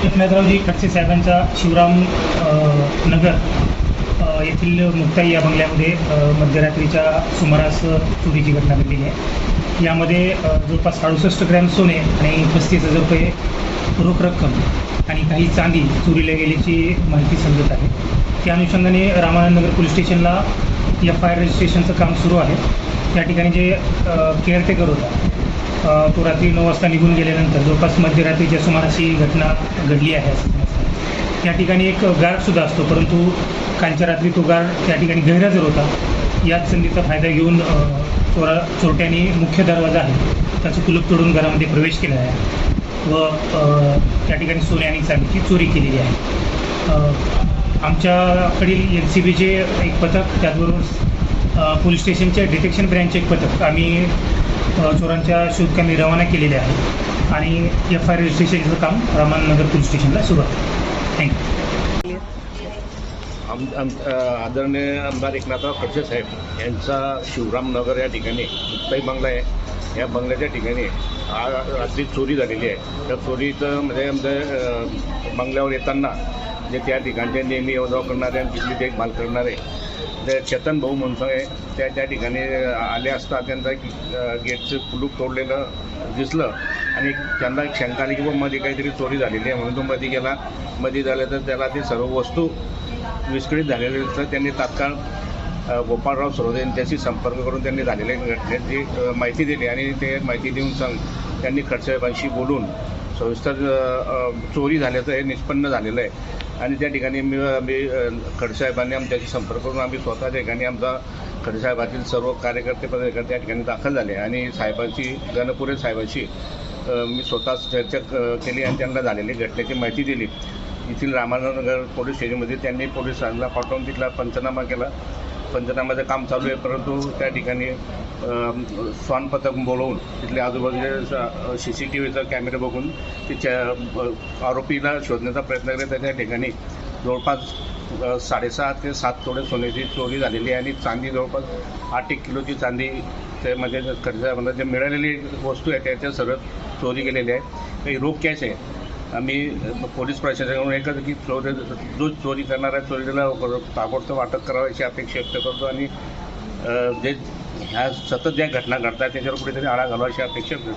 एकनाथरावजी खडसे साहेबांचा शिवराम नगर येथील मुक्ताई या बंगल्यामध्ये मध्यरात्रीच्या सुमारास चोरीची घटना घडलेली आहे। यामध्ये जवळपास 68 ग्रॅम सोने आणि 35,000 रुपये रोख रक्कम आणि काही चांदी चोरीला गेल्याची माहिती समजत आहे। त्या अनुषंगाने रामानंद नगर पोलीस स्टेशनला FIR रजिस्ट्रेशनचं काम सुरू आहे। त्या ठिकाणी जे केअरटेकर होता तो रात्री 9 वाजता निघून गेल्यानंतर जवळपास मध्यरात्रीच्या सुमारास ही घटना घडली आहे असं समजतं। त्या ठिकाणी एक गार्डसुद्धा असतो, परंतु कालच्या रात्री तो गार्ड त्या ठिकाणी गैरहजर होता। याच संधीचा फायदा घेऊन चोरट्यांनी मुख्य दरवाजा आहे त्याचं कुलूप तोडून घरामध्ये प्रवेश केला आहे व त्या ठिकाणी सोने आणि चांदीची चोरी केलेली आहे। आमच्याकडील NCBचे एक पथक, त्याचबरोबर पोलीस स्टेशनच्या डिटेक्शन ब्रँचचे एक पथक आम्ही चोरांच्या शोधकामी रवाना केलेले आहे आणि FIR रजिस्ट्रेशनचं काम रामानंद नगर पोलीस स्टेशनला सुरू आहे। थँक्यू। आदरणीय आमदार एकनाथराव खडसे साहेब यांचा शिवराम नगर या ठिकाणी मुक्ताई बंगला आहे। या बंगल्याच्या ठिकाणी रात्री चोरी झालेली आहे। त्या चोरीचं म्हणजे आमच्या बंगल्यावर येताना जे त्या ठिकाणचे नेहमी येऊन करणारे आणि तिथली देखभाल करणारे ते चेतन भाऊ म्हणून आहे त्या ठिकाणी आले असता त्यांचा गेटचं कुलूप तोडलेलं दिसलं आणि त्यांना एक शंका आली की बाबा मध्ये काहीतरी चोरी झालेली आहे, म्हणून तो मध्ये गेला। मध्ये झालं तर त्याला ते सर्व वस्तू विस्कळीत झालेले तर त्यांनी तात्काळ गोपाळराव सरोदे यांच्याशी संपर्क करून त्यांनी झालेल्या घटनेची माहिती दिली आणि ते माहिती देऊन त्यांनी खडसेसाहेबांशी बोलून सविस्तर चोरी झाल्याचं हे निष्पन्न झालेलं आहे। आणि त्या ठिकाणी मी खडसेसाहेबांनी आमच्याशी संपर्क करून आम्ही स्वतः त्या ठिकाणी आमचा खडसेसाहेबातील सर्व कार्यकर्ते पदाधिकारी त्या ठिकाणी दाखल झाले आणि साहेबांची गणपुरे साहेबांशी मी स्वतः चर्चा केली आणि त्यांना झालेली घटनेची माहिती दिली। येथील रामानंद नगर पोलीस स्टेशनमध्ये त्यांनी पोलिसांना पाठवून तिथला पंचनामा केला। पंचनामाचं काम चालू आहे, परंतु त्या ठिकाणी श्वान पथक बोलवून तिथले आजूबाजूचे CCTVचा कॅमेरा बघून तिच्या आरोपीला शोधण्याचा प्रयत्न करत त्या ठिकाणी जवळपास 6.5 ते 7 तोळे सोन्याची चोरी झालेली आहे आणि चांदी जवळपास 8 किलोची चांदी त्यामध्ये खडसेसाहेबांना जे मिळालेली वस्तू आहे त्याच्या सर्व चोरी गेलेली आहे। काही रोख कॅश आहे। आम्ही पोलीस प्रशासनाकडून एकच की जो चोरी करणारा चोरीला ताबडतोब अटक करावी अशी अपेक्षा व्यक्त करतो आणि जे ह्या सतत ज्या घटना घडतात त्याच्यावर कुठेतरी आळा घालावा अशी अपेक्षा करतो।